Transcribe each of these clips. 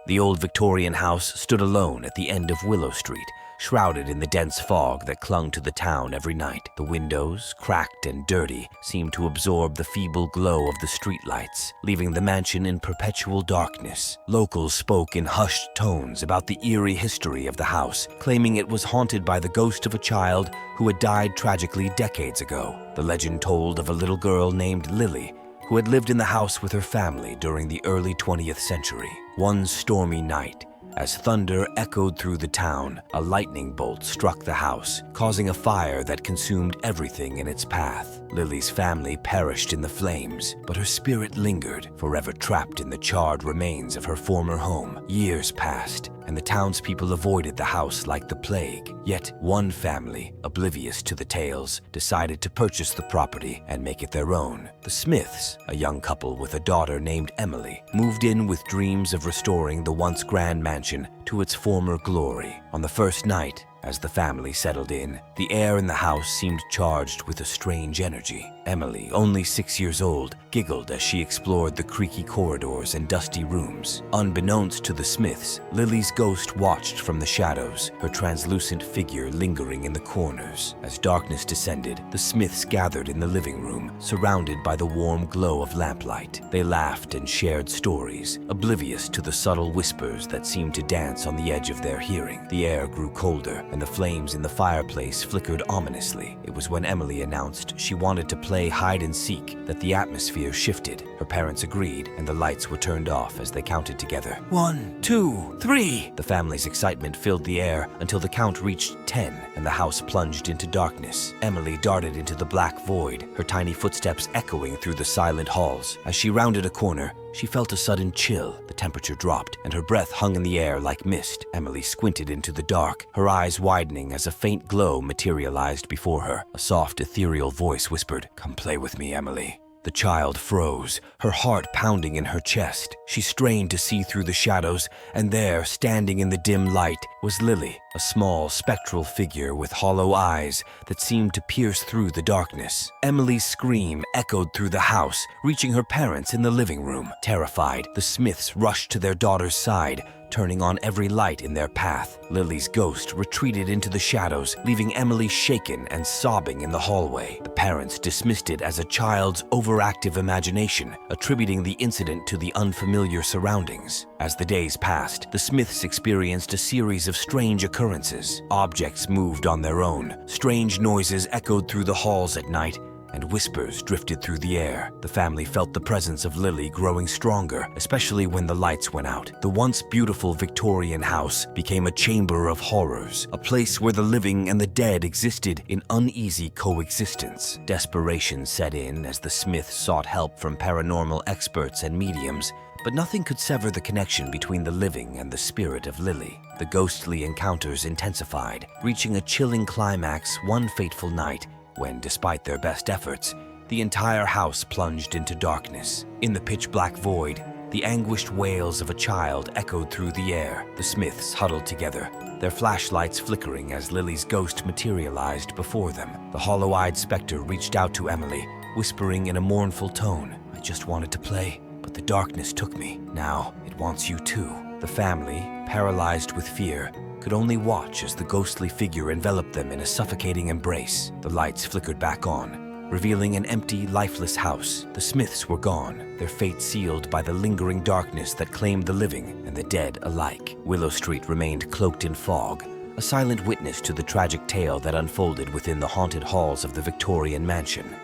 The old Victorian house stood alone at the end of Willow Street, shrouded in the dense fog that clung to the town every night. The windows, cracked and dirty, seemed to absorb the feeble glow of the streetlights, leaving the mansion in perpetual darkness. Locals spoke in hushed tones about the eerie history of the house, claiming it was haunted by the ghost of a child who had died tragically decades ago. The legend told of a little girl named Lily, who had lived in the house with her family during the early 20th century. One stormy night, as thunder echoed through the town, a lightning bolt struck the house, causing a fire that consumed everything in its path. Lily's family perished in the flames, but her spirit lingered, forever trapped in the charred remains of her former home. Years passed, and the townspeople avoided the house like the plague. Yet one family, oblivious to the tales, decided to purchase the property and make it their own. The Smiths, a young couple with a daughter named Emily, moved in with dreams of restoring the once grand mansion to its former glory. On the first night, as the family settled in, the air in the house seemed charged with a strange energy. Emily, only 6 years old, giggled as she explored the creaky corridors and dusty rooms. Unbeknownst to the Smiths, Lily's ghost watched from the shadows, her translucent figure lingering in the corners. As darkness descended, the Smiths gathered in the living room, surrounded by the warm glow of lamplight. They laughed and shared stories, oblivious to the subtle whispers that seemed to dance on the edge of their hearing. The air grew colder, and the flames in the fireplace flickered ominously. It was when Emily announced she wanted to play hide and seek that the atmosphere shifted. Her parents agreed, and the lights were turned off as they counted together. 1, 2, 3! The family's excitement filled the air until the count reached 10, and the house plunged into darkness. Emily darted into the black void, her tiny footsteps echoing through the silent halls. As she rounded a corner, she felt a sudden chill. The temperature dropped, and her breath hung in the air like mist. Emily squinted into the dark, her eyes widening as a faint glow materialized before her. A soft, ethereal voice whispered, "Come play with me, Emily." The child froze, her heart pounding in her chest. She strained to see through the shadows, and there, standing in the dim light, was Lily, a small, spectral figure with hollow eyes that seemed to pierce through the darkness. Emily's scream echoed through the house, reaching her parents in the living room. Terrified, the Smiths rushed to their daughter's side, turning on every light in their path. Lily's ghost retreated into the shadows, leaving Emily shaken and sobbing in the hallway. The parents dismissed it as a child's overactive imagination, attributing the incident to the unfamiliar surroundings. As the days passed, the Smiths experienced a series of strange occurrences. Objects moved on their own, strange noises echoed through the halls at night, and whispers drifted through the air. The family felt the presence of Lily growing stronger, especially when the lights went out. The once beautiful Victorian house became a chamber of horrors, a place where the living and the dead existed in uneasy coexistence. Desperation set in as the Smiths sought help from paranormal experts and mediums, but nothing could sever the connection between the living and the spirit of Lily. The ghostly encounters intensified, reaching a chilling climax one fateful night when, despite their best efforts, the entire house plunged into darkness. In the pitch-black void, the anguished wails of a child echoed through the air. The Smiths huddled together, their flashlights flickering as Lily's ghost materialized before them. The hollow-eyed specter reached out to Emily, whispering in a mournful tone, "I just wanted to play, but the darkness took me. Now it wants you too." The family, paralyzed with fear, could only watch as the ghostly figure enveloped them in a suffocating embrace. The lights flickered back on, revealing an empty, lifeless house. The Smiths were gone, their fate sealed by the lingering darkness that claimed the living and the dead alike. Willow Street remained cloaked in fog, a silent witness to the tragic tale that unfolded within the haunted halls of the Victorian mansion.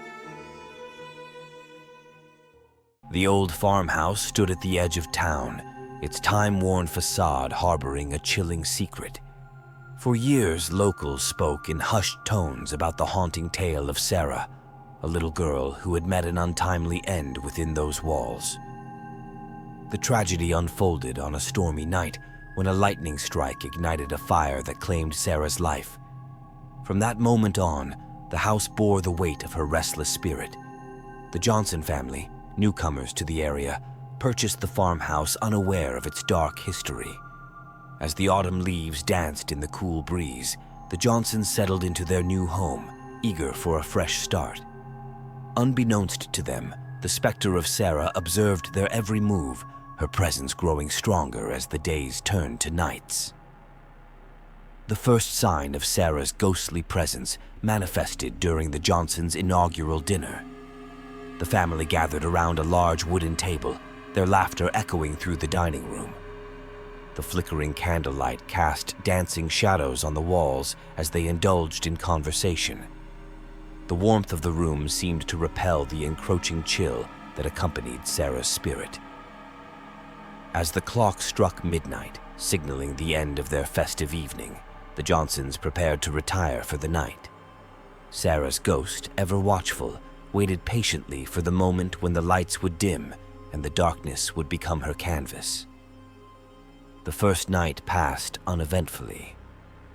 The old farmhouse stood at the edge of town, its time-worn facade harboring a chilling secret. For years, locals spoke in hushed tones about the haunting tale of Sarah, a little girl who had met an untimely end within those walls. The tragedy unfolded on a stormy night when a lightning strike ignited a fire that claimed Sarah's life. From that moment on, the house bore the weight of her restless spirit. The Johnson family, newcomers to the area, purchased the farmhouse unaware of its dark history. As the autumn leaves danced in the cool breeze, the Johnsons settled into their new home, eager for a fresh start. Unbeknownst to them, the specter of Sarah observed their every move, her presence growing stronger as the days turned to nights. The first sign of Sarah's ghostly presence manifested during the Johnsons' inaugural dinner. The family gathered around a large wooden table, their laughter echoing through the dining room. The flickering candlelight cast dancing shadows on the walls as they indulged in conversation. The warmth of the room seemed to repel the encroaching chill that accompanied Sarah's spirit. As the clock struck midnight, signaling the end of their festive evening, the Johnsons prepared to retire for the night. Sarah's ghost, ever watchful, waited patiently for the moment when the lights would dim and the darkness would become her canvas. The first night passed uneventfully.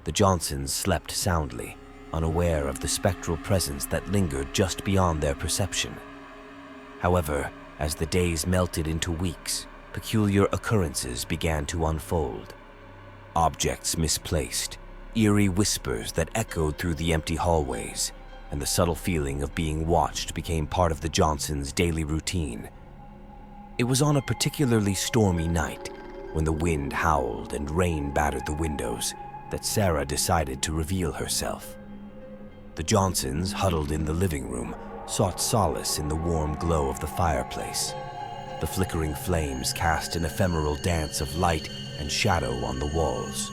The Johnsons slept soundly, unaware of the spectral presence that lingered just beyond their perception. However, as the days melted into weeks, peculiar occurrences began to unfold. Objects misplaced, eerie whispers that echoed through the empty hallways, and the subtle feeling of being watched became part of the Johnsons' daily routine. It was on a particularly stormy night, when the wind howled and rain battered the windows, that Sarah decided to reveal herself. The Johnsons, huddled in the living room, sought solace in the warm glow of the fireplace. The flickering flames cast an ephemeral dance of light and shadow on the walls.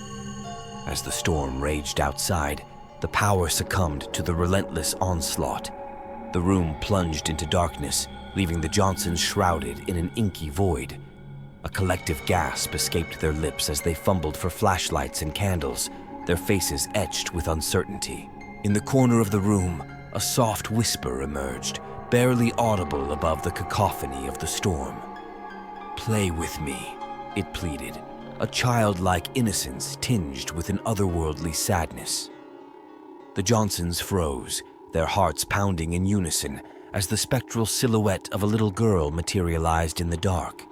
As the storm raged outside, the power succumbed to the relentless onslaught. The room plunged into darkness, leaving the Johnsons shrouded in an inky void. A collective gasp escaped their lips as they fumbled for flashlights and candles, their faces etched with uncertainty. In the corner of the room, a soft whisper emerged, barely audible above the cacophony of the storm. "Play with me," it pleaded, a childlike innocence tinged with an otherworldly sadness. The Johnsons froze, their hearts pounding in unison as the spectral silhouette of a little girl materialized in the dark.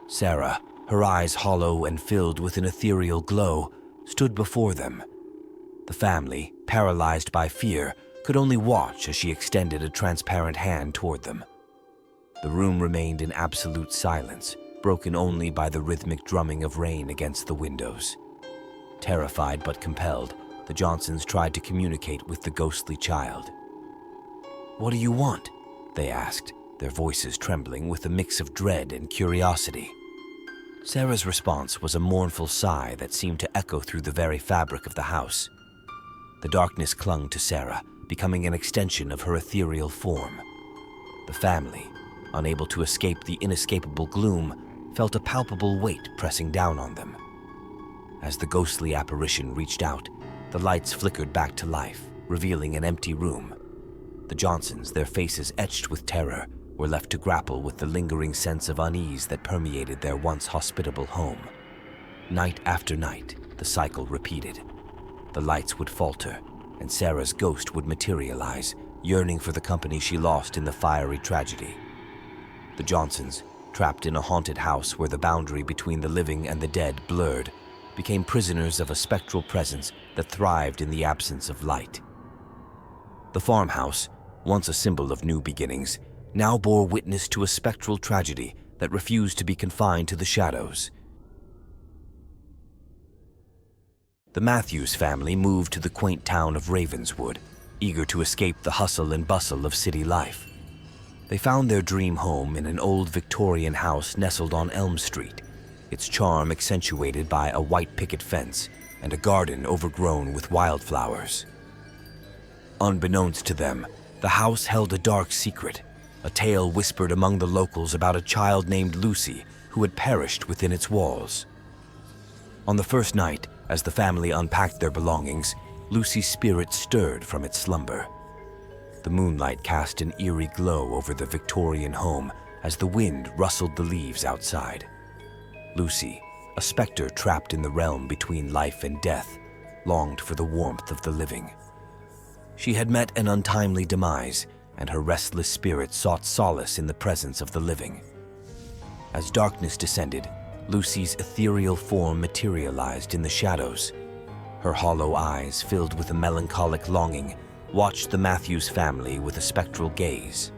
Sarah, her eyes hollow and filled with an ethereal glow, stood before them. The family, paralyzed by fear, could only watch as she extended a transparent hand toward them. The room remained in absolute silence, broken only by the rhythmic drumming of rain against the windows. Terrified but compelled, the Johnsons tried to communicate with the ghostly child. "What do you want?" they asked, their voices trembling with a mix of dread and curiosity. Sarah's response was a mournful sigh that seemed to echo through the very fabric of the house. The darkness clung to Sarah, becoming an extension of her ethereal form. The family, unable to escape the inescapable gloom, felt a palpable weight pressing down on them. As the ghostly apparition reached out, the lights flickered back to life, revealing an empty room. The Johnsons, their faces etched with terror, were left to grapple with the lingering sense of unease that permeated their once hospitable home. Night after night, the cycle repeated. The lights would falter, and Sarah's ghost would materialize, yearning for the company she lost in the fiery tragedy. The Johnsons, trapped in a haunted house where the boundary between the living and the dead blurred, became prisoners of a spectral presence that thrived in the absence of light. The farmhouse, once a symbol of new beginnings, now bore witness to a spectral tragedy that refused to be confined to the shadows. The Matthews family moved to the quaint town of Ravenswood, eager to escape the hustle and bustle of city life. They found their dream home in an old Victorian house nestled on Elm Street, its charm accentuated by a white picket fence and a garden overgrown with wildflowers. Unbeknownst to them, the house held a dark secret, a tale whispered among the locals about a child named Lucy who had perished within its walls. On the first night, as the family unpacked their belongings, Lucy's spirit stirred from its slumber. The moonlight cast an eerie glow over the Victorian home as the wind rustled the leaves outside. Lucy, a specter trapped in the realm between life and death, longed for the warmth of the living. She had met an untimely demise, and her restless spirit sought solace in the presence of the living. As darkness descended, Lucy's ethereal form materialized in the shadows. Her hollow eyes, filled with a melancholic longing, watched the Matthews family with a spectral gaze.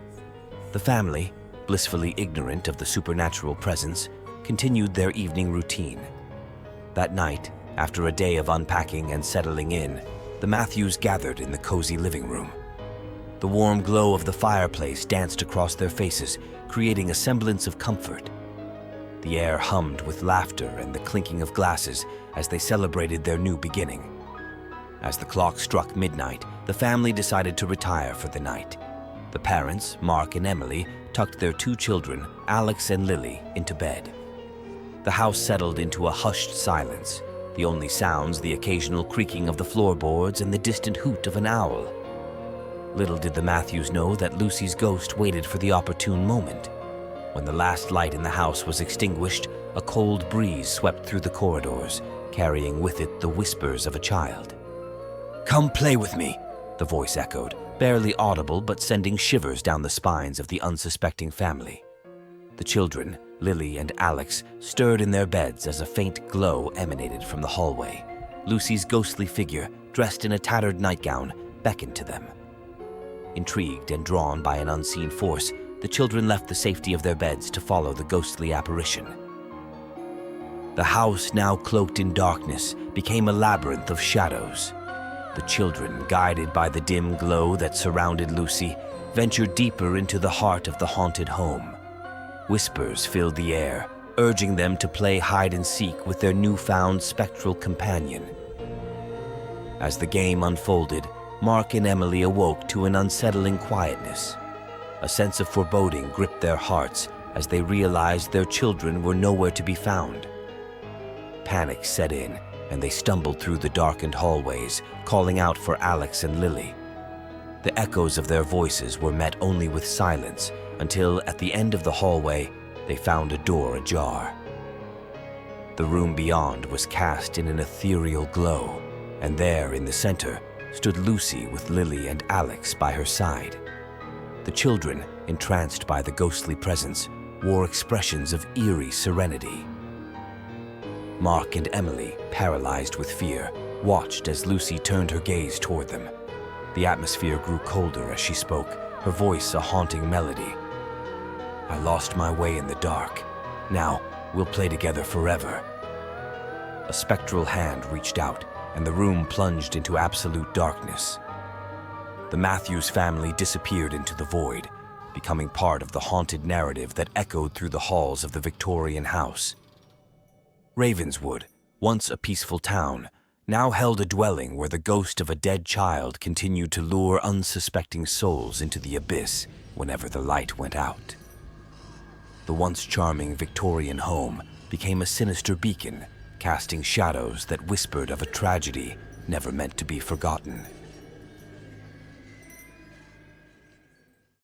The family, blissfully ignorant of the supernatural presence, continued their evening routine. That night, after a day of unpacking and settling in, the Matthews gathered in the cozy living room. The warm glow of the fireplace danced across their faces, creating a semblance of comfort. The air hummed with laughter and the clinking of glasses as they celebrated their new beginning. As the clock struck midnight, the family decided to retire for the night. The parents, Mark and Emily, tucked their two children, Alex and Lily, into bed. The house settled into a hushed silence, the only sounds the occasional creaking of the floorboards and the distant hoot of an owl. Little did the Matthews know that Lucy's ghost waited for the opportune moment. When the last light in the house was extinguished, a cold breeze swept through the corridors, carrying with it the whispers of a child. "Come play with me," the voice echoed, barely audible but sending shivers down the spines of the unsuspecting family. The children, Lily and Alex, stirred in their beds as a faint glow emanated from the hallway. Lucy's ghostly figure, dressed in a tattered nightgown, beckoned to them. Intrigued and drawn by an unseen force, the children left the safety of their beds to follow the ghostly apparition. The house, now cloaked in darkness, became a labyrinth of shadows. The children, guided by the dim glow that surrounded Lucy, ventured deeper into the heart of the haunted home. Whispers filled the air, urging them to play hide-and-seek with their newfound spectral companion. As the game unfolded, Mark and Emily awoke to an unsettling quietness. A sense of foreboding gripped their hearts as they realized their children were nowhere to be found. Panic set in, and they stumbled through the darkened hallways, calling out for Alex and Lily. The echoes of their voices were met only with silence, until at the end of the hallway, they found a door ajar. The room beyond was cast in an ethereal glow, and there in the center stood Lucy with Lily and Alex by her side. The children, entranced by the ghostly presence, wore expressions of eerie serenity. Mark and Emily, paralyzed with fear, watched as Lucy turned her gaze toward them. The atmosphere grew colder as she spoke, her voice a haunting melody. "I lost my way in the dark. Now, we'll play together forever." A spectral hand reached out, and the room plunged into absolute darkness. The Matthews family disappeared into the void, becoming part of the haunted narrative that echoed through the halls of the Victorian house. Ravenswood, once a peaceful town, now held a dwelling where the ghost of a dead child continued to lure unsuspecting souls into the abyss whenever the light went out. The once charming Victorian home became a sinister beacon, casting shadows that whispered of a tragedy never meant to be forgotten.